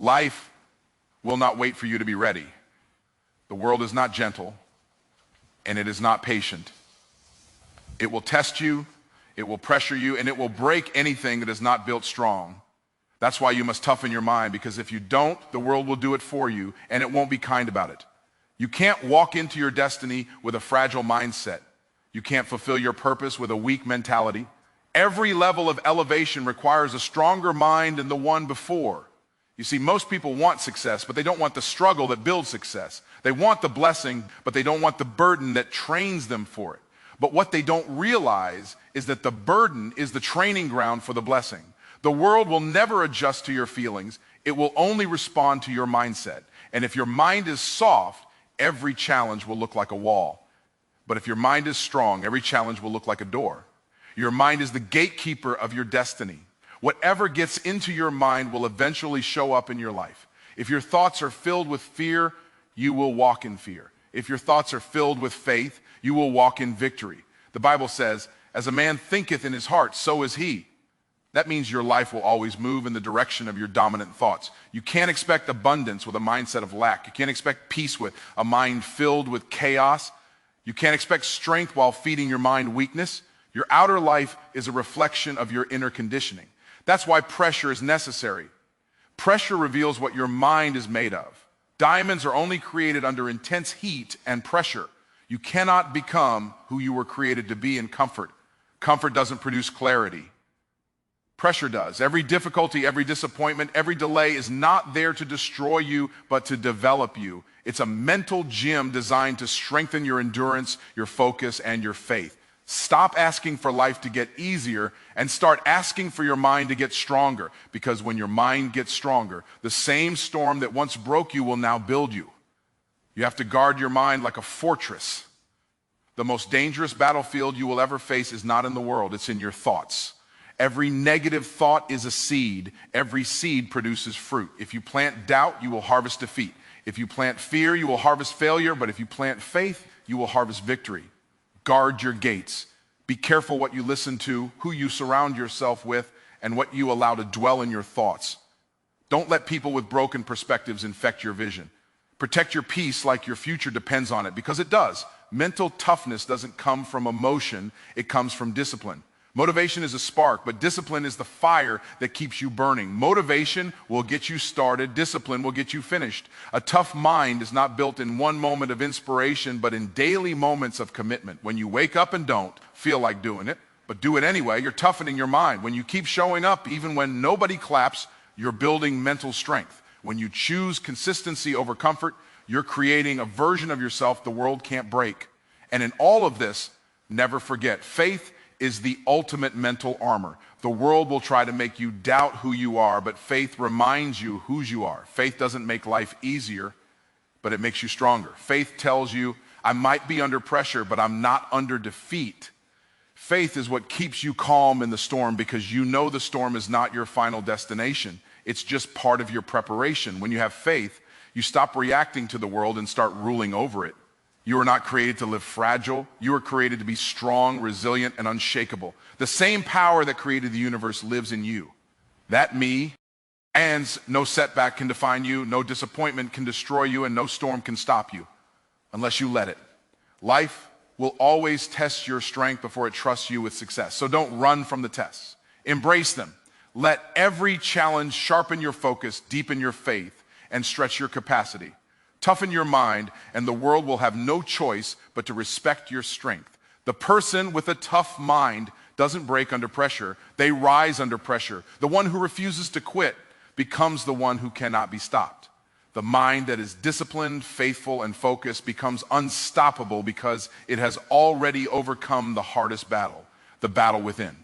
Life will not wait for you to be ready. The world is not gentle, and it is not patient. It will test you, it will pressure you, and it will break anything that is not built strong. That's why you must toughen your mind, because if you don't, the world will do it for you, and it won't be kind about it. You can't walk into your destiny with a fragile mindset. You can't fulfill your purpose with a weak mentality. Every level of elevation requires a stronger mind than the one before. You see, most people want success, but they don't want the struggle that builds success. They want the blessing, but they don't want the burden that trains them for it. But what they don't realize is that the burden is the training ground for the blessing. The world will never adjust to your feelings. It will only respond to your mindset. And if your mind is soft, every challenge will look like a wall. But if your mind is strong, every challenge will look like a door. Your mind is the gatekeeper of your destiny. Whatever gets into your mind will eventually show up in your life. If your thoughts are filled with fear, you will walk in fear. If your thoughts are filled with faith, you will walk in victory. The Bible says, as a man thinketh in his heart, so is he. That means your life will always move in the direction of your dominant thoughts. You can't expect abundance with a mindset of lack. You can't expect peace with a mind filled with chaos. You can't expect strength while feeding your mind weakness. Your outer life is a reflection of your inner conditioning. That's why pressure is necessary. Pressure reveals what your mind is made of. Diamonds are only created under intense heat and pressure. You cannot become who you were created to be in comfort. Comfort doesn't produce clarity. Pressure does. Every difficulty, every disappointment, every delay is not there to destroy you, but to develop you. It's a mental gym designed to strengthen your endurance, your focus, and your faith. Stop asking for life to get easier and start asking for your mind to get stronger, because when your mind gets stronger, the same storm that once broke you will now build you. You have to guard your mind like a fortress. The most dangerous battlefield you will ever face is not in the world, it's in your thoughts. Every negative thought is a seed. Every seed produces fruit. If you plant doubt, you will harvest defeat. If you plant fear, you will harvest failure. But if you plant faith, you will harvest victory. Guard your gates. Be careful what you listen to, who you surround yourself with, and what you allow to dwell in your thoughts. Don't let people with broken perspectives infect your vision. Protect your peace like your future depends on it, because it does. Mental toughness doesn't come from emotion, it comes from discipline. Motivation is a spark, but discipline is the fire that keeps you burning. Motivation will get you started. Discipline will get you finished. A tough mind is not built in one moment of inspiration, but in daily moments of commitment. When you wake up and don't feel like doing it, but do it anyway, you're toughening your mind. When you keep showing up, even when nobody claps, you're building mental strength. When you choose consistency over comfort, you're creating a version of yourself the world can't break. And in all of this, never forget, faith is the ultimate mental armor. The world will try to make you doubt who you are, but faith reminds you whose you are. Faith doesn't make life easier, but it makes you stronger. Faith tells you, I might be under pressure, but I'm not under defeat. Faith is what keeps you calm in the storm, because you know the storm is not your final destination. It's just part of your preparation. When you have faith, you stop reacting to the world and start ruling over it. You are not created to live fragile. You are created to be strong, resilient, and unshakable. The same power that created the universe lives in you. That me, and no setback can define you, no disappointment can destroy you, and no storm can stop you unless you let it. Life will always test your strength before it trusts you with success. So don't run from the tests. Embrace them. Let every challenge sharpen your focus, deepen your faith, and stretch your capacity. Toughen your mind, and the world will have no choice but to respect your strength. The person with a tough mind doesn't break under pressure. They rise under pressure. The one who refuses to quit becomes the one who cannot be stopped. The mind that is disciplined, faithful, and focused becomes unstoppable because it has already overcome the hardest battle, the battle within.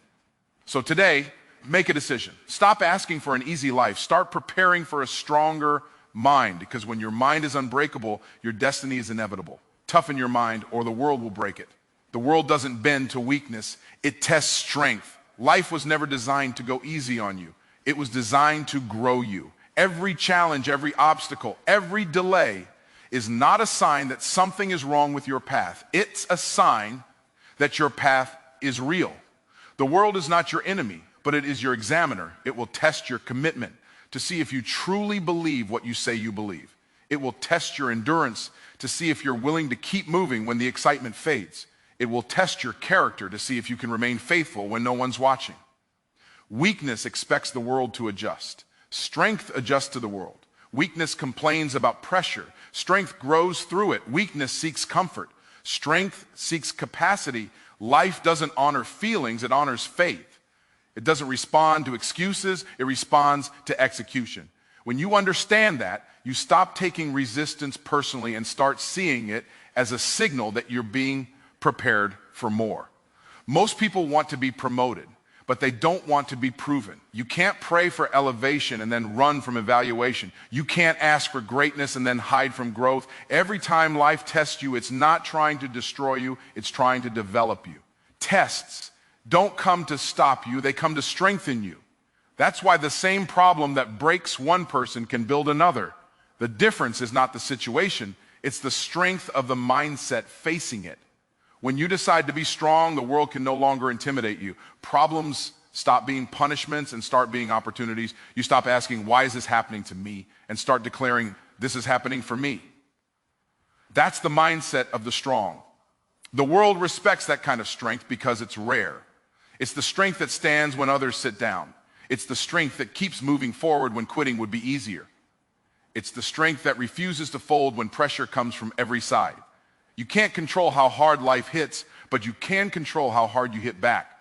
So today, make a decision. Stop asking for an easy life. Start preparing for a stronger mind, because when your mind is unbreakable, your destiny is inevitable. Toughen your mind or the world will break it. The world doesn't bend to weakness, it tests strength. Life was never designed to go easy on you. It was designed to grow you. Every challenge, every obstacle, every delay is not a sign that something is wrong with your path. It's a sign that your path is real. The world is not your enemy, but it is your examiner. It will test your commitment. to see if you truly believe what you say you believe. It will test your endurance to see if you're willing to keep moving when the excitement fades. It will test your character to see if you can remain faithful when no one's watching. Weakness expects the world to adjust. Strength adjusts to the world. Weakness complains about pressure. Strength grows through it. Weakness seeks comfort. Strength seeks capacity. Life doesn't honor feelings, it honors faith. It doesn't respond to excuses, it responds to execution. When you understand that, you stop taking resistance personally and start seeing it as a signal that you're being prepared for more. Most people want to be promoted, but they don't want to be proven. You can't pray for elevation and then run from evaluation. You can't ask for greatness and then hide from growth. Every time life tests you, it's not trying to destroy you, it's trying to develop you. Tests don't come to stop you, they come to strengthen you. That's why the same problem that breaks one person can build another. The difference is not the situation, it's the strength of the mindset facing it. When you decide to be strong, the world can no longer intimidate you. Problems stop being punishments and start being opportunities. You stop asking, why is this happening to me? And start declaring, this is happening for me. That's the mindset of the strong. The world respects that kind of strength because it's rare. It's the strength that stands when others sit down. It's the strength that keeps moving forward when quitting would be easier. It's the strength that refuses to fold when pressure comes from every side. You can't control how hard life hits, but you can control how hard you hit back.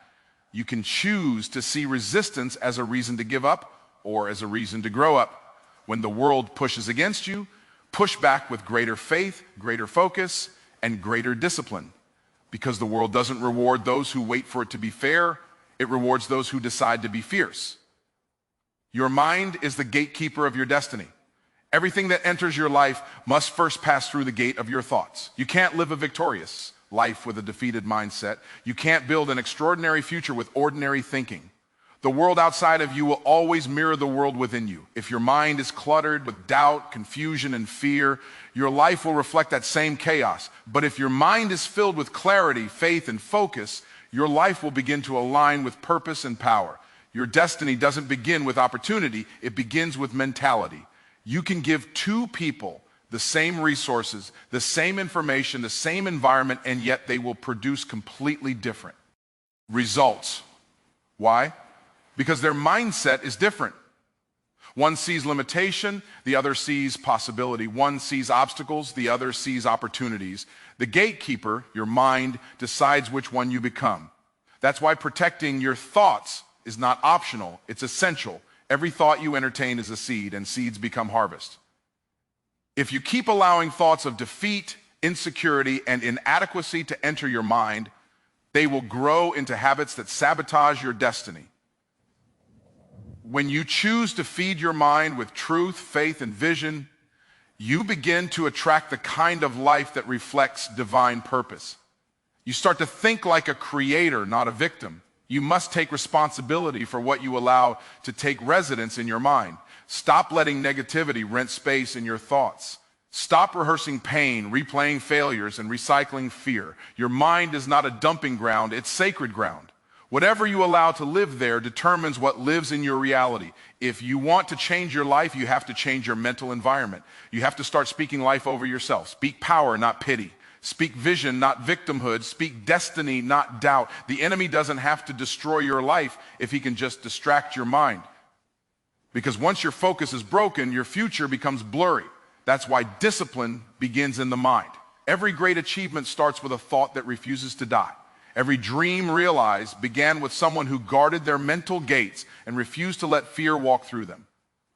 You can choose to see resistance as a reason to give up or as a reason to grow up. When the world pushes against you, push back with greater faith, greater focus, and greater discipline. Because the world doesn't reward those who wait for it to be fair, it rewards those who decide to be fierce. Your mind is the gatekeeper of your destiny. Everything that enters your life must first pass through the gate of your thoughts. You can't live a victorious life with a defeated mindset. You can't build an extraordinary future with ordinary thinking. The world outside of you will always mirror the world within you. If your mind is cluttered with doubt, confusion, and fear, your life will reflect that same chaos. But if your mind is filled with clarity, faith, and focus, your life will begin to align with purpose and power. Your destiny doesn't begin with opportunity, it begins with mentality. You can give two people the same resources, the same information, the same environment, and yet they will produce completely different results. Why? Because their mindset is different. One sees limitation, the other sees possibility. One sees obstacles, the other sees opportunities. The gatekeeper, your mind, decides which one you become. That's why protecting your thoughts is not optional, it's essential. Every thought you entertain is a seed, and seeds become harvest. If you keep allowing thoughts of defeat, insecurity, and inadequacy to enter your mind, they will grow into habits that sabotage your destiny. When you choose to feed your mind with truth, faith, and vision, you begin to attract the kind of life that reflects divine purpose. You start to think like a creator, not a victim. You must take responsibility for what you allow to take residence in your mind. Stop letting negativity rent space in your thoughts. Stop rehearsing pain, replaying failures, and recycling fear. Your mind is not a dumping ground, it's sacred ground. Whatever you allow to live there determines what lives in your reality. If you want to change your life, you have to change your mental environment. You have to start speaking life over yourself. Speak power, not pity. Speak vision, not victimhood. Speak destiny, not doubt. The enemy doesn't have to destroy your life if he can just distract your mind. Because once your focus is broken, your future becomes blurry. That's why discipline begins in the mind. Every great achievement starts with a thought that refuses to die. Every dream realized began with someone who guarded their mental gates and refused to let fear walk through them.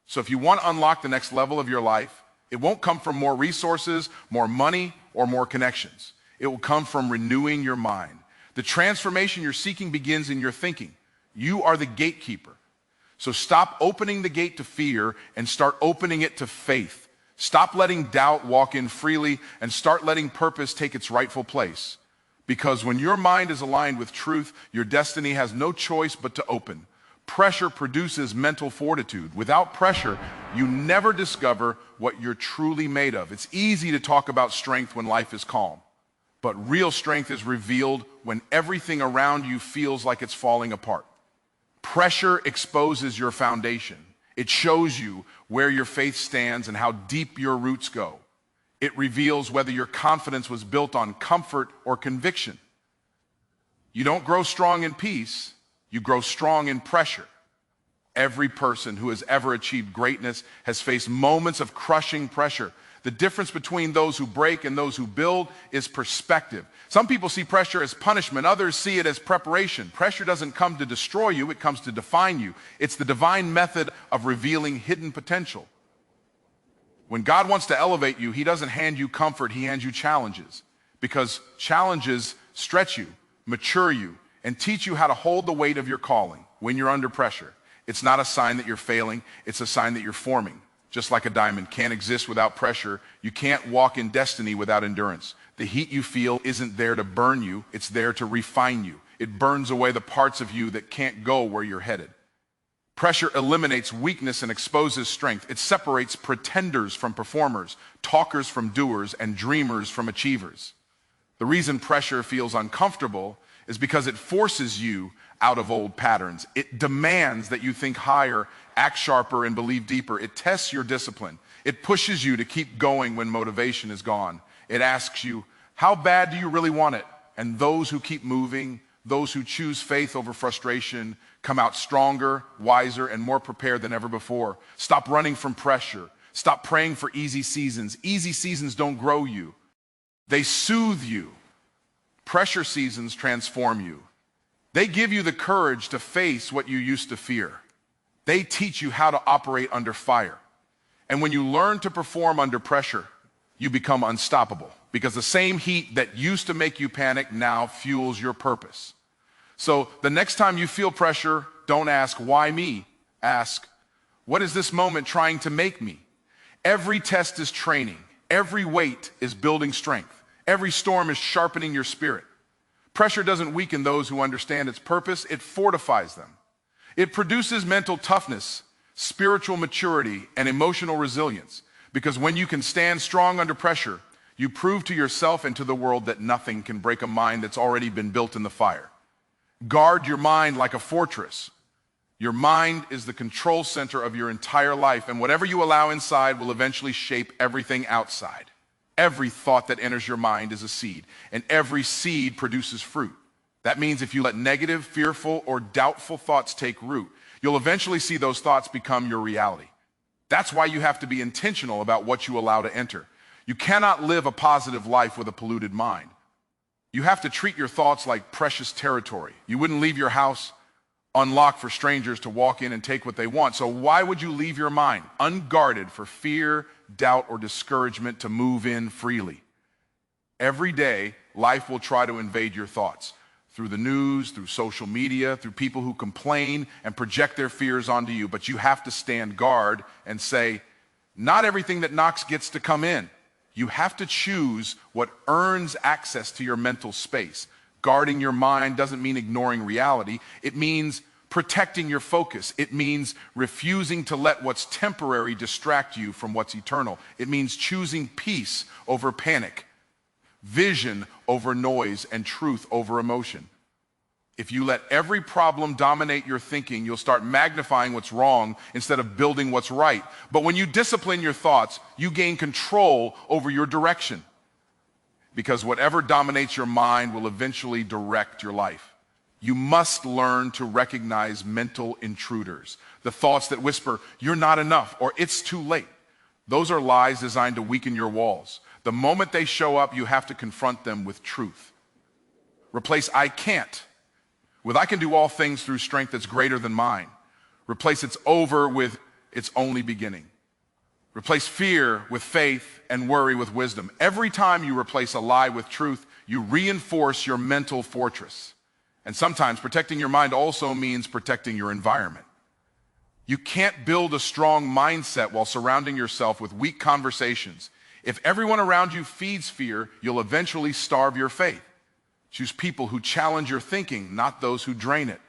So if you want to unlock the next level of your life, it won't come from more resources, more money, or more connections. It will come from renewing your mind. The transformation you're seeking begins in your thinking. You are the gatekeeper. So stop opening the gate to fear and start opening it to faith. Stop letting doubt walk in freely and start letting purpose take its rightful place. Because when your mind is aligned with truth, your destiny has no choice but to open. Pressure produces mental fortitude. Without pressure, you never discover what you're truly made of. It's easy to talk about strength when life is calm, but real strength is revealed when everything around you feels like it's falling apart. Pressure exposes your foundation. It shows you where your faith stands and how deep your roots go. It reveals whether your confidence was built on comfort or conviction. You don't grow strong in peace, you grow strong in pressure. Every person who has ever achieved greatness has faced moments of crushing pressure. The difference between those who break and those who build is perspective. Some people see pressure as punishment, others see it as preparation. Pressure doesn't come to destroy you, it comes to define you. It's the divine method of revealing hidden potential. When God wants to elevate you, he doesn't hand you comfort, he hands you challenges. Because challenges stretch you, mature you, and teach you how to hold the weight of your calling when you're under pressure. It's not a sign that you're failing, it's a sign that you're forming. Just like a diamond can't exist without pressure, you can't walk in destiny without endurance. The heat you feel isn't there to burn you, it's there to refine you. It burns away the parts of you that can't go where you're headed. Pressure eliminates weakness and exposes strength. It separates pretenders from performers, talkers from doers, and dreamers from achievers. The reason pressure feels uncomfortable is because it forces you out of old patterns. It demands that you think higher, act sharper, and believe deeper. It tests your discipline. It pushes you to keep going when motivation is gone. It asks you, how bad do you really want it? And those who keep moving, those who choose faith over frustration, come out stronger, wiser, and more prepared than ever before. Stop running from pressure. Stop praying for easy seasons. Easy seasons don't grow you. They soothe you. Pressure seasons transform you. They give you the courage to face what you used to fear. They teach you how to operate under fire. And when you learn to perform under pressure, you become unstoppable because the same heat that used to make you panic now fuels your purpose. So the next time you feel pressure, don't ask, why me? Ask, what is this moment trying to make me? Every test is training. Every weight is building strength. Every storm is sharpening your spirit. Pressure doesn't weaken those who understand its purpose, it fortifies them. It produces mental toughness, spiritual maturity, and emotional resilience. Because when you can stand strong under pressure, you prove to yourself and to the world that nothing can break a mind that's already been built in the fire. Guard your mind like a fortress. Your mind is the control center of your entire life, and whatever you allow inside will eventually shape everything outside. Every thought that enters your mind is a seed, and every seed produces fruit. That means if you let negative, fearful, or doubtful thoughts take root, you'll eventually see those thoughts become your reality. That's why you have to be intentional about what you allow to enter. You cannot live a positive life with a polluted mind. You have to treat your thoughts like precious territory. You wouldn't leave your house unlocked for strangers to walk in and take what they want. So why would you leave your mind unguarded for fear, doubt, or discouragement to move in freely? Every day, life will try to invade your thoughts. Through the news, through social media, through people who complain and project their fears onto you. But you have to stand guard and say, not everything that knocks gets to come in. You have to choose what earns access to your mental space. Guarding your mind doesn't mean ignoring reality. It means protecting your focus. It means refusing to let what's temporary distract you from what's eternal. It means choosing peace over panic, vision over noise, and truth over emotion. If you let every problem dominate your thinking, you'll start magnifying what's wrong instead of building what's right. But when you discipline your thoughts, you gain control over your direction. Because whatever dominates your mind will eventually direct your life. You must learn to recognize mental intruders, the thoughts that whisper, you're not enough, or it's too late. Those are lies designed to weaken your walls. The moment they show up, you have to confront them with truth. Replace I can't with I can do all things through strength that's greater than mine. Replace it's over with it's only beginning. Replace fear with faith and worry with wisdom. Every time you replace a lie with truth, you reinforce your mental fortress. And sometimes protecting your mind also means protecting your environment. You can't build a strong mindset while surrounding yourself with weak conversations. If everyone around you feeds fear, you'll eventually starve your faith. Choose people who challenge your thinking, not those who drain it.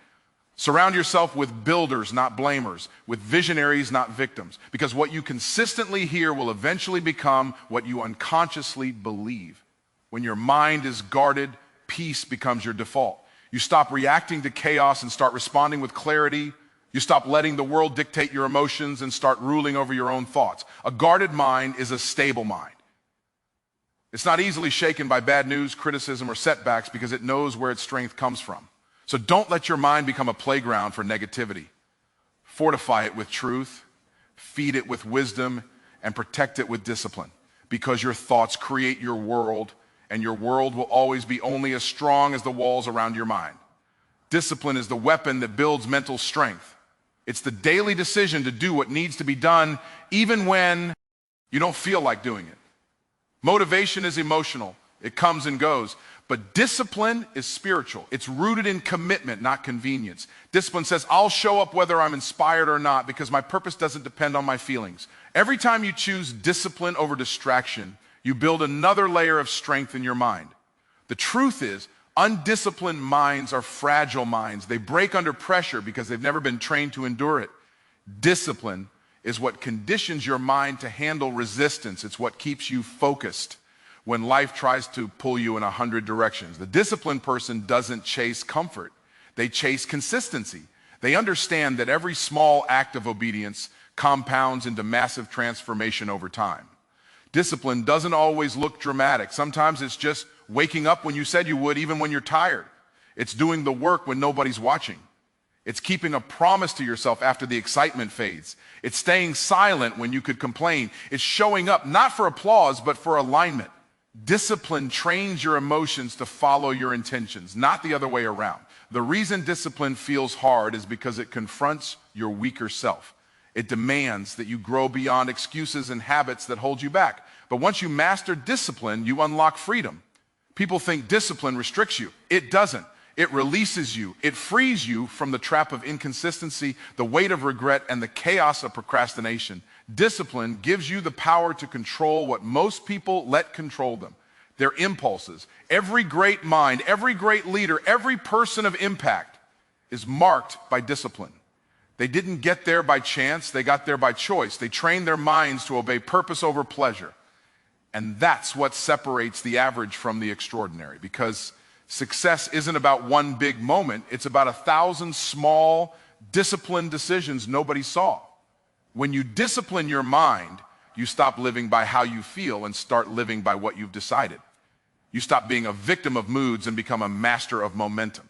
Surround yourself with builders, not blamers, with visionaries, not victims, because what you consistently hear will eventually become what you unconsciously believe. When your mind is guarded, peace becomes your default. You stop reacting to chaos and start responding with clarity. You stop letting the world dictate your emotions and start ruling over your own thoughts. A guarded mind is a stable mind. It's not easily shaken by bad news, criticism, or setbacks because it knows where its strength comes from. So don't let your mind become a playground for negativity. Fortify it with truth, feed it with wisdom, and protect it with discipline, because your thoughts create your world, and your world will always be only as strong as the walls around your mind. Discipline is the weapon that builds mental strength. It's the daily decision to do what needs to be done even when you don't feel like doing it. Motivation is emotional. It comes and goes. But discipline is spiritual. It's rooted in commitment, not convenience. Discipline says, I'll show up whether I'm inspired or not because my purpose doesn't depend on my feelings. Every time you choose discipline over distraction, you build another layer of strength in your mind. The truth is, undisciplined minds are fragile minds. They break under pressure because they've never been trained to endure it. Discipline is what conditions your mind to handle resistance. It's what keeps you focused when life tries to pull you in 100 directions. The disciplined person doesn't chase comfort. They chase consistency. They understand that every small act of obedience compounds into massive transformation over time. Discipline doesn't always look dramatic. Sometimes it's just waking up when you said you would, even when you're tired. It's doing the work when nobody's watching. It's keeping a promise to yourself after the excitement fades. It's staying silent when you could complain. It's showing up not for applause, but for alignment. Discipline trains your emotions to follow your intentions, not the other way around. The reason discipline feels hard is because it confronts your weaker self. It demands that you grow beyond excuses and habits that hold you back. But once you master discipline, you unlock freedom. People think discipline restricts you. It doesn't. It releases you. It frees you from the trap of inconsistency, the weight of regret, and the chaos of procrastination. Discipline gives you the power to control what most people let control them, their impulses. Every great mind, every great leader, every person of impact is marked by discipline. They didn't get there by chance, they got there by choice. They trained their minds to obey purpose over pleasure. And that's what separates the average from the extraordinary, because success isn't about one big moment, it's about 1,000 small, disciplined decisions nobody saw. When you discipline your mind, you stop living by how you feel and start living by what you've decided. You stop being a victim of moods and become a master of momentum.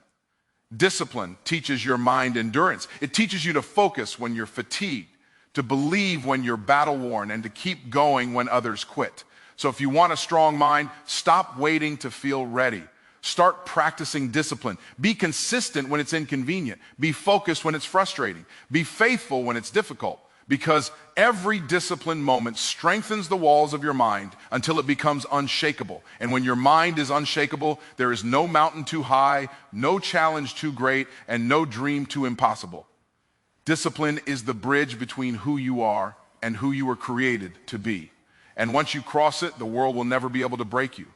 Discipline teaches your mind endurance. It teaches you to focus when you're fatigued, to believe when you're battle-worn, and to keep going when others quit. So if you want a strong mind, stop waiting to feel ready. Start practicing discipline. Be consistent when it's inconvenient. Be focused when it's frustrating. Be faithful when it's difficult. Because every disciplined moment strengthens the walls of your mind until it becomes unshakable. And when your mind is unshakable, there is no mountain too high, no challenge too great, and no dream too impossible. Discipline is the bridge between who you are and who you were created to be. And once you cross it, the world will never be able to break you.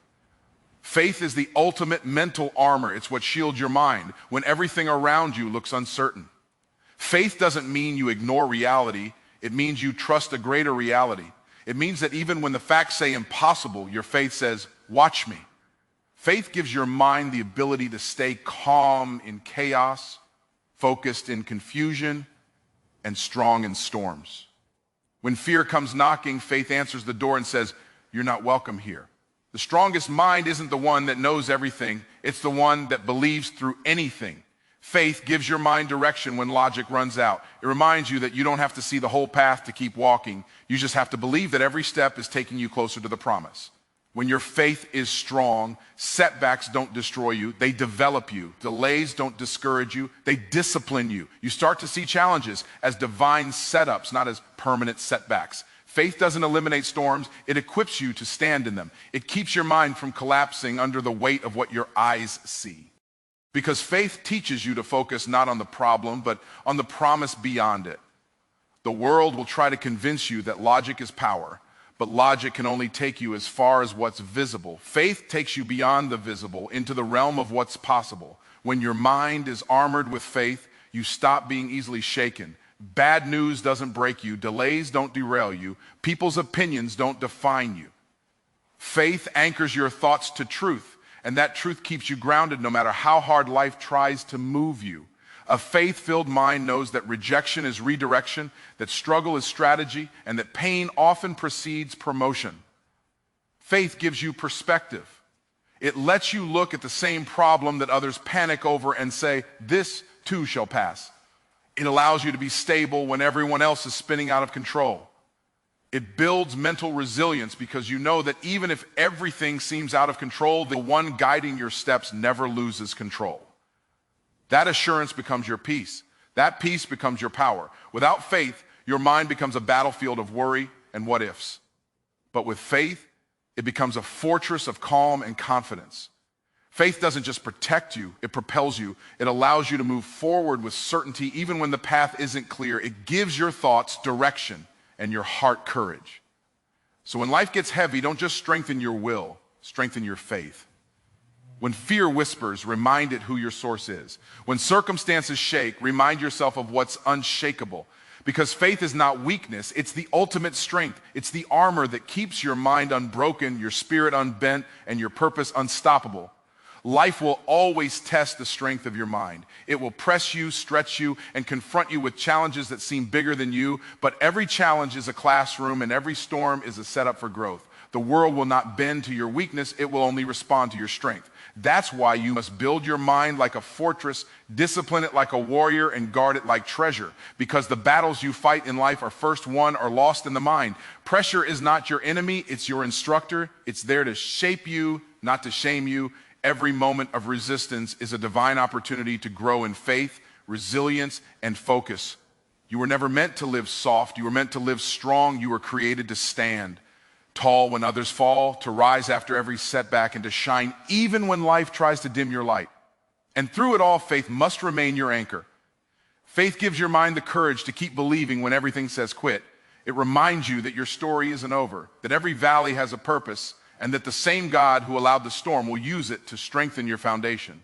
Faith is the ultimate mental armor. It's what shields your mind when everything around you looks uncertain. Faith doesn't mean you ignore reality. It means you trust a greater reality. It means that even when the facts say impossible, your faith says, watch me. Faith gives your mind the ability to stay calm in chaos, focused in confusion, and strong in storms. When fear comes knocking, faith answers the door and says, you're not welcome here. The strongest mind isn't the one that knows everything. It's the one that believes through anything. Faith gives your mind direction when logic runs out. It reminds you that you don't have to see the whole path to keep walking. You just have to believe that every step is taking you closer to the promise. When your faith is strong, setbacks don't destroy you. They develop you. Delays don't discourage you. They discipline you. You start to see challenges as divine setups, not as permanent setbacks. Faith doesn't eliminate storms. It equips you to stand in them. It keeps your mind from collapsing under the weight of what your eyes see. Because faith teaches you to focus not on the problem, but on the promise beyond it. The world will try to convince you that logic is power, but logic can only take you as far as what's visible. Faith takes you beyond the visible into the realm of what's possible. When your mind is armored with faith, you stop being easily shaken. Bad news doesn't break you. Delays don't derail you. People's opinions don't define you. Faith anchors your thoughts to truth. And that truth keeps you grounded no matter how hard life tries to move you. A faith-filled mind knows that rejection is redirection, that struggle is strategy, and that pain often precedes promotion. Faith gives you perspective. It lets you look at the same problem that others panic over and say, this too shall pass. It allows you to be stable when everyone else is spinning out of control. It builds mental resilience because you know that even if everything seems out of control, the one guiding your steps never loses control. That assurance becomes your peace. That peace becomes your power. Without faith, your mind becomes a battlefield of worry and what ifs. But with faith, it becomes a fortress of calm and confidence. Faith doesn't just protect you, it propels you. It allows you to move forward with certainty even when the path isn't clear. It gives your thoughts direction and your heart courage. So when life gets heavy, don't just strengthen your will, strengthen your faith. When fear whispers, remind it who your source is. When circumstances shake, remind yourself of what's unshakable. Because faith is not weakness, it's the ultimate strength. It's the armor that keeps your mind unbroken, your spirit unbent, and your purpose unstoppable. Life will always test the strength of your mind. It will press you, stretch you, and confront you with challenges that seem bigger than you. But every challenge is a classroom, and every storm is a setup for growth. The world will not bend to your weakness, it will only respond to your strength. That's why you must build your mind like a fortress, discipline it like a warrior, and guard it like treasure. Because the battles you fight in life are first won or lost in the mind. Pressure is not your enemy, it's your instructor. It's there to shape you, not to shame you. Every moment of resistance is a divine opportunity to grow in faith, resilience, and focus. You were never meant to live soft. You were meant to live strong. You were created to stand tall when others fall, to rise after every setback, and to shine even when life tries to dim your light. And through it all, faith must remain your anchor. Faith gives your mind the courage to keep believing when everything says quit. It reminds you that your story isn't over, that every valley has a purpose, and that the same God who allowed the storm will use it to strengthen your foundation.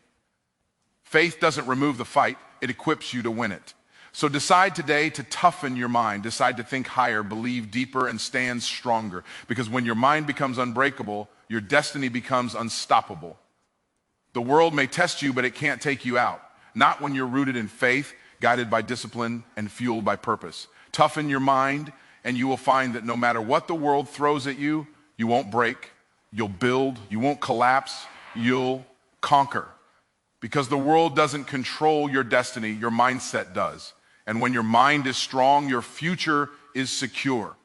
Faith doesn't remove the fight, it equips you to win it. So decide today to toughen your mind, decide to think higher, believe deeper, and stand stronger. Because when your mind becomes unbreakable, your destiny becomes unstoppable. The world may test you, but it can't take you out. Not when you're rooted in faith, guided by discipline, and fueled by purpose. Toughen your mind, and you will find that no matter what the world throws at you, you won't break. You'll build, you won't collapse, you'll conquer. Because the world doesn't control your destiny, your mindset does. And when your mind is strong, your future is secure.